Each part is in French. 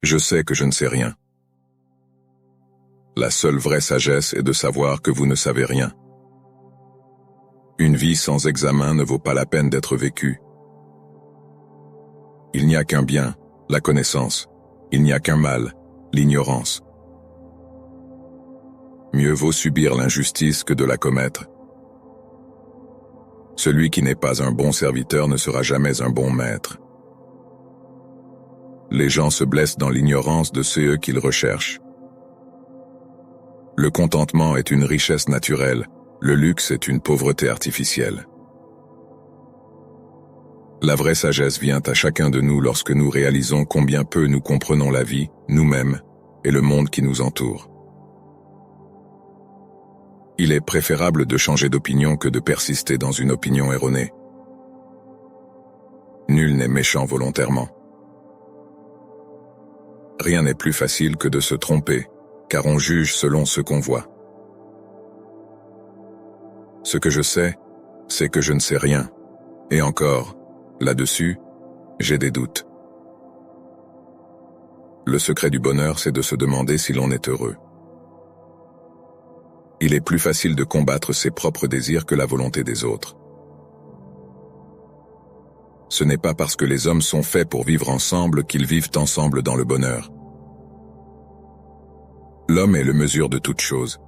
Je sais que je ne sais rien. La seule vraie sagesse est de savoir que vous ne savez rien. Une vie sans examen ne vaut pas la peine d'être vécue. Il n'y a qu'un bien, la connaissance. Il n'y a qu'un mal, l'ignorance. Mieux vaut subir l'injustice que de la commettre. Celui qui n'est pas un bon serviteur ne sera jamais un bon maître. Les gens se blessent dans l'ignorance de ceux qu'ils recherchent. Le contentement est une richesse naturelle, le luxe est une pauvreté artificielle. La vraie sagesse vient à chacun de nous lorsque nous réalisons combien peu nous comprenons la vie, nous-mêmes, et le monde qui nous entoure. Il est préférable de changer d'opinion que de persister dans une opinion erronée. Nul n'est méchant volontairement. Rien n'est plus facile que de se tromper, car on juge selon ce qu'on voit. Ce que je sais, c'est que je ne sais rien. Et encore, là-dessus, j'ai des doutes. Le secret du bonheur, c'est de se demander si l'on est heureux. Il est plus facile de combattre ses propres désirs que la volonté des autres. Ce n'est pas parce que les hommes sont faits pour vivre ensemble qu'ils vivent ensemble dans le bonheur. L'homme est le mesure de toute chose.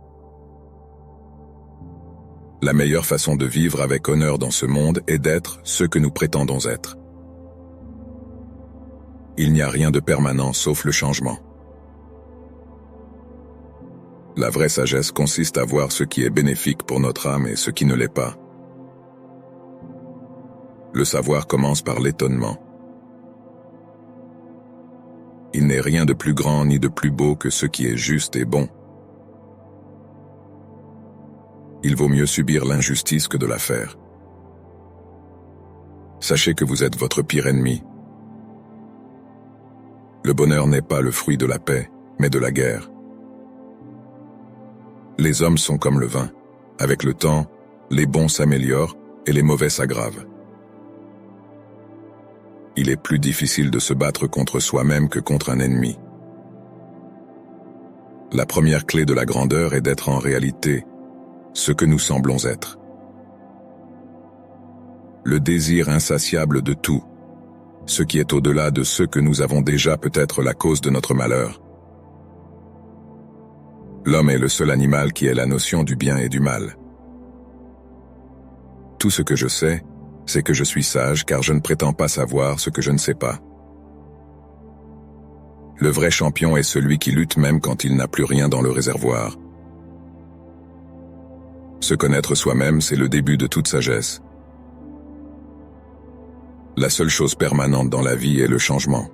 La meilleure façon de vivre avec honneur dans ce monde est d'être ce que nous prétendons être. Il n'y a rien de permanent sauf le changement. La vraie sagesse consiste à voir ce qui est bénéfique pour notre âme et ce qui ne l'est pas. Le savoir commence par l'étonnement. Il n'est rien de plus grand ni de plus beau que ce qui est juste et bon. Il vaut mieux subir l'injustice que de la faire. Sachez que vous êtes votre pire ennemi. Le bonheur n'est pas le fruit de la paix, mais de la guerre. Les hommes sont comme le vin. Avec le temps, les bons s'améliorent et les mauvais s'aggravent. Il est plus difficile de se battre contre soi-même que contre un ennemi. La première clé de la grandeur est d'être en réalité ce que nous semblons être. Le désir insatiable de tout, ce qui est au-delà de ce que nous avons déjà peut être la cause de notre malheur. L'homme est le seul animal qui ait la notion du bien et du mal. Tout ce que je sais, c'est que je suis sage car je ne prétends pas savoir ce que je ne sais pas. Le vrai champion est celui qui lutte même quand il n'a plus rien dans le réservoir. Se connaître soi-même, c'est le début de toute sagesse. La seule chose permanente dans la vie est le changement.